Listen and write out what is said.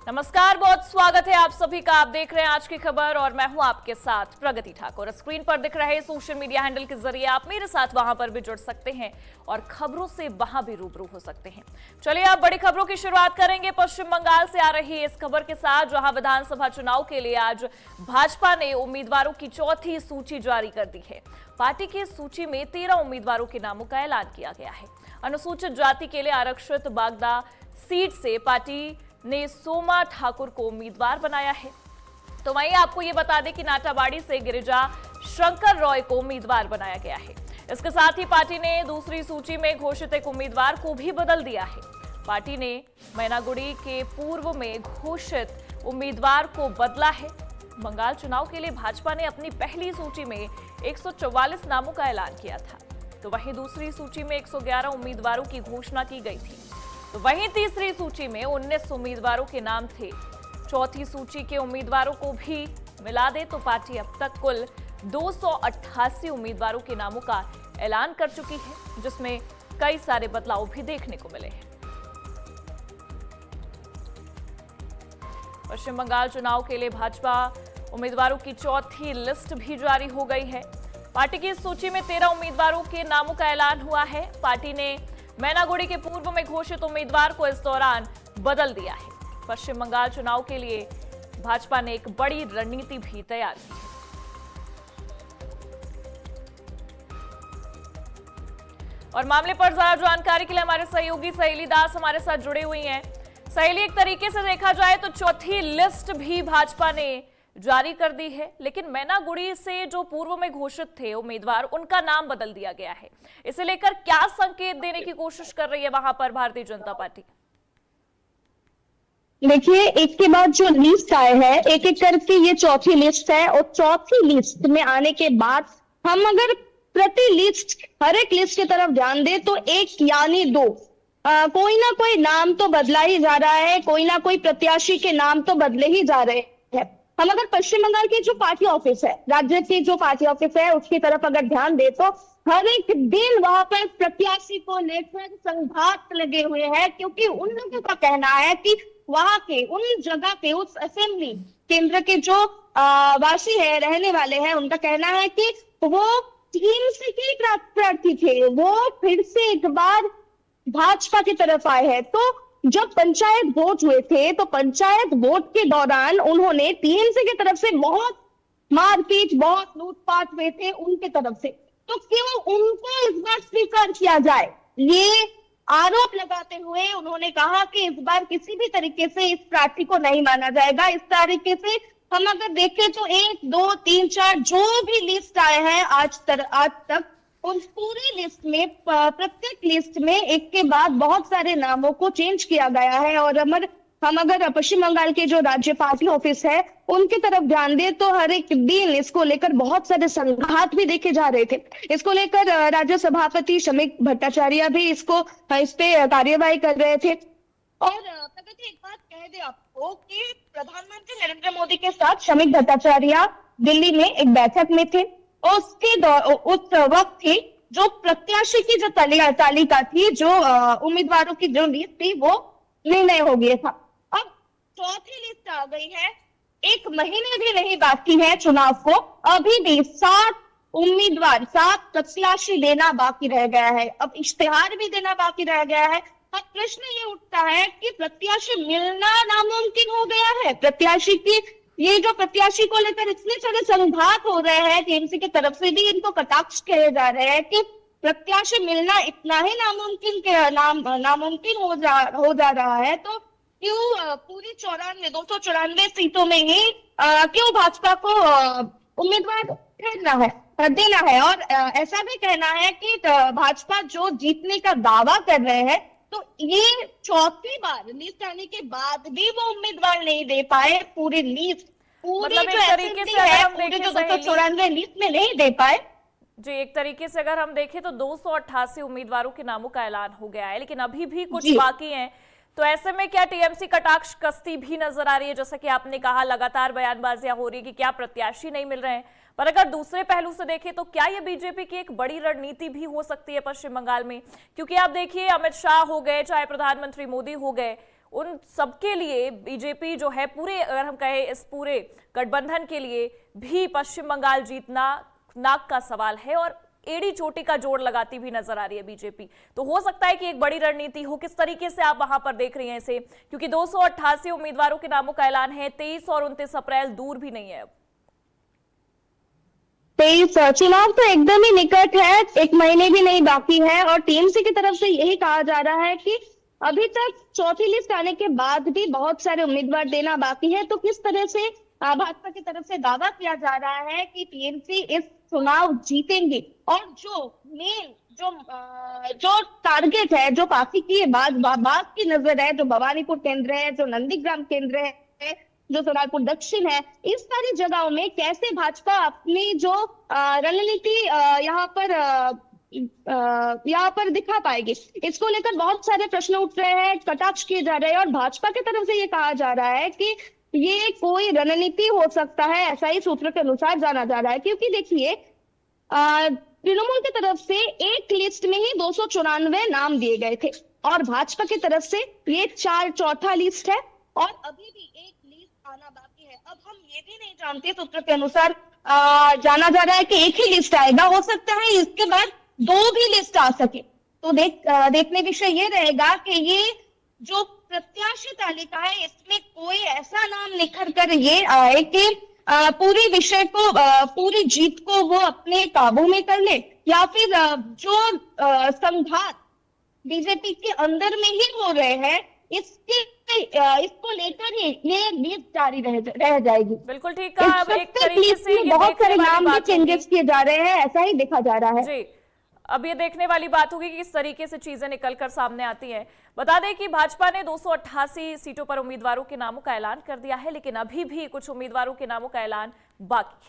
नमस्कार, बहुत स्वागत है आप सभी का। आप देख रहे हैं आज की खबर और मैं हूं आपके साथ प्रगति ठाकुर। स्क्रीन पर दिख रहे सोशल मीडिया हैंडल के जरिए आप मेरे साथ वहां पर भी जुड़ सकते हैं और खबरों से वहां भी रूबरू हो सकते हैं। चलिए आप बड़ी खबरों की शुरुआत करेंगे पश्चिम बंगाल से आ रही इस खबर के साथ, जहां विधानसभा चुनाव के लिए आज भाजपा ने उम्मीदवारों की चौथी सूची जारी कर दी है। पार्टी की सूची में 13 उम्मीदवारों के नामों का ऐलान किया गया है। अनुसूचित जाति के लिए आरक्षित बागदा सीट से पार्टी ने सोमा ठाकुर को उम्मीदवार बनाया है। तो वहीं आपको ये बता दें कि नाटाबाड़ी से गिरिजा शंकर रॉय को उम्मीदवार बनाया गया है। इसके साथ ही पार्टी ने दूसरी सूची में घोषित एक उम्मीदवार को भी बदल दिया है। पार्टी ने मैनागुड़ी के पूर्व में घोषित उम्मीदवार को बदला है। बंगाल चुनाव के लिए भाजपा ने अपनी पहली सूची में 144 नामों का ऐलान किया था, तो वहीं दूसरी सूची में 111 उम्मीदवारों की घोषणा की गई थी। तो वहीं तीसरी सूची में 19 उम्मीदवारों के नाम थे। चौथी सूची के उम्मीदवारों को भी मिला दे तो पार्टी अब तक कुल 288 उम्मीदवारों के नामों का ऐलान कर चुकी है, जिसमें कई सारे बदलाव भी देखने को मिले हैं। पश्चिम बंगाल चुनाव के लिए भाजपा उम्मीदवारों की चौथी लिस्ट भी जारी हो गई है। पार्टी की इस सूची में 13 उम्मीदवारों के नामों का ऐलान हुआ है। पार्टी ने मैनागुड़ी के पूर्व में घोषित उम्मीदवार को इस दौरान बदल दिया है। पश्चिम बंगाल चुनाव के लिए भाजपा ने एक बड़ी रणनीति भी तैयार की है। और मामले पर ज्यादा जानकारी के लिए हमारे सहयोगी सहेली दास हमारे साथ जुड़े हुई हैं। सहेली, एक तरीके से देखा जाए तो चौथी लिस्ट भी भाजपा ने जारी कर दी है, लेकिन मैनागुड़ी से जो पूर्व में घोषित थे उम्मीदवार, उनका नाम बदल दिया गया है। इसे लेकर क्या संकेत देने की कोशिश कर रही है वहां पर भारतीय जनता पार्टी? देखिए, एक के बाद जो लिस्ट आए हैं, एक एक करके ये चौथी लिस्ट है और चौथी लिस्ट में आने के बाद हम अगर प्रति लिस्ट, हर एक लिस्ट की तरफ ध्यान दें तो एक यानी दो कोई ना कोई नाम तो बदला ही जा रहा है, कोई ना कोई प्रत्याशी के नाम तो बदले ही जा रहे हैं। हम अगर पश्चिम बंगाल की जो पार्टी ऑफिस है, राज्य की जो पार्टी ऑफिस है, उसकी तरफ अगर ध्यान दे तो हर एक दिन वहां पर प्रत्याशी को लेकर संघात लगे हुए हैं, क्योंकि उन लोगों का कहना है कि वहां के उन जगह के उस असेंबली केंद्र के जो वासी है, रहने वाले हैं, उनका कहना है कि वो टीम से के प्रार्थी थे, वो फिर से एक बार भाजपा की तरफ आए हैं। तो जब पंचायत वोट हुए थे तो पंचायत वोट के दौरान उन्होंने टीएमसी की तरफ से बहुत मारपीट, बहुत लूटपाट हुए थे उनके तरफ से, तो क्यों उनको इस बार स्वीकार किया जाए, ये आरोप लगाते हुए उन्होंने कहा कि इस बार किसी भी तरीके से इस प्रार्थी को नहीं माना जाएगा। इस तरीके से हम अगर देखें तो 1, 2, 3, 4 जो भी लिस्ट आए हैं आज तक उस पूरी लिस्ट में, प्रत्येक लिस्ट में एक के बाद बहुत सारे नामों को चेंज किया गया है। और हम अगर पश्चिम बंगाल के जो राज्य पार्टी ऑफिस है उनकी तरफ ध्यान दें तो हर एक दिन इसको लेकर बहुत सारे संघात भी देखे जा रहे थे। इसको लेकर राज्य सभापति शमीक भट्टाचार्य भी इस पे कार्यवाही कर रहे थे। और प्रगति, एक बात कह दे आपको कि प्रधानमंत्री नरेंद्र मोदी के साथ शमीक भट्टाचार्य दिल्ली में एक बैठक में थे। उस वक्त थी जो प्रत्याशी की जो तालिका थी, जो उम्मीदवारों की जो लिस्ट थी, वो निर्णय हो गया था। अब चौथी लिस्ट आ गई है, 1 महीने भी नहीं बाकी है चुनाव को, अभी भी 7 उम्मीदवार, 7 प्रत्याशी देना बाकी रह गया है। अब इश्तेहार भी देना बाकी रह गया है। अब प्रश्न ये उठता है कि प्रत्याशी मिलना नामुमकिन हो गया है। प्रत्याशी की ये जो प्रत्याशी को लेकर इतने सारे संघात हो रहे हैं, टीएमसी की तरफ से भी इनको कटाक्ष किए जा रहे हैं कि प्रत्याशी मिलना इतना ही नामुमकिन हो जा रहा है, तो क्यों पूरी 294 सीटों में ही क्यों भाजपा को उम्मीदवार देना है। और ऐसा भी कहना है कि भाजपा जो जीतने का दावा कर रहे हैं, तो ये चौथी बार लिस्ट आने के बाद भी वो उम्मीदवार नहीं दे पाए। पूरी लिस्ट, पूरी मतलब जो तरीके से अगर हम पूरी देखें जो 294 लिस्ट में नहीं दे पाए जी, एक तरीके से अगर हम देखें तो 288 उम्मीदवारों के नामों का ऐलान हो गया है, लेकिन अभी भी कुछ बाकी हैं। तो ऐसे में क्या टीएमसी कटाक्ष कसती भी नजर आ रही है? जैसा कि आपने कहा, लगातार बयानबाजियां हो रही है कि क्या प्रत्याशी नहीं मिल रहे हैं, पर अगर दूसरे पहलू से देखें तो क्या ये बीजेपी की एक बड़ी रणनीति भी हो सकती है पश्चिम बंगाल में? क्योंकि आप देखिए, अमित शाह हो गए, चाहे प्रधानमंत्री मोदी हो गए, उन सबके लिए बीजेपी जो है पूरे, अगर हम कहें इस पूरे गठबंधन के लिए भी पश्चिम बंगाल जीतना नाक का सवाल है और एड़ी चोटी का जोड़ लगाती भी नजर आ रही है बीजेपी। तो हो सकता है कि एक बड़ी रणनीति हो। किस तरीके से आप वहां पर देख रही हैं इसे, क्योंकि 288 उम्मीदवारों के नामों का ऐलान है, 23 और 29 अप्रैल दूर भी नहीं है अब। 23 चुनाव तो एकदम ही निकट है, एक महीने भी नहीं बाकी है और टीएमसी की तरफ से यही कहा जा रहा है कि अभी तक चौथी लिस्ट आने के बाद भी बहुत सारे उम्मीदवार देना बाकी है। तो किस तरह से भाजपा की तरफ से दावा किया जा रहा है कि टीएमसी इस चुनाव जीतेंगे और जो मेन जो टारगेट है, जो काफी की बात की नजर है, जो भवानीपुर केंद्र है, जो नंदीग्राम केंद्र है, जो सोनारपुर दक्षिण है, इस सारी जगहों में कैसे भाजपा अपनी जो रणनीति यहाँ पर दिखा पाएगी, इसको लेकर बहुत सारे प्रश्न उठ रहे हैं, कटाक्ष किए जा रहे हैं और भाजपा की तरफ से ये कहा जा रहा है कि ये कोई रणनीति हो सकता है, ऐसा ही सूत्रों के अनुसार जाना जा रहा है। क्योंकि देखिए तृणमूल की तरफ से एक लिस्ट में ही 294 नाम दिए गए थे और भाजपा की तरफ से ये चौथा लिस्ट है और अभी भी एक लिस्ट आना बाकी है। अब हम ये भी नहीं जानते, सूत्रों के अनुसार जाना जा रहा है कि एक ही लिस्ट आएगा, हो सकता है इसके बाद 2 भी लिस्ट आ सके। तो देखने विषय ये रहेगा कि ये जो प्रत्याशी तालिका है इसमें कोई ऐसा नाम निखर कर ये आए कि पूरी विषय को, पूरी जीत को वो अपने काबू में कर ले, या फिर जो संघात बीजेपी के अंदर में ही हो रहे हैं इसको लेकर ही ये लिस्ट जारी रह जाएगी। बिल्कुल ठीक कहा। अब एक तरीके से ये बहुत सारे नाम भी चेंजेस होगी। किए जा रहे हैं, ऐसा ही देखा जा रहा है जी। अब ये देखने वाली बात होगी कि किस तरीके से चीजें निकलकर सामने आती हैं। बता दें कि भाजपा ने 288 सीटों पर उम्मीदवारों के नामों का ऐलान कर दिया है, लेकिन अभी भी कुछ उम्मीदवारों के नामों का ऐलान बाकी है।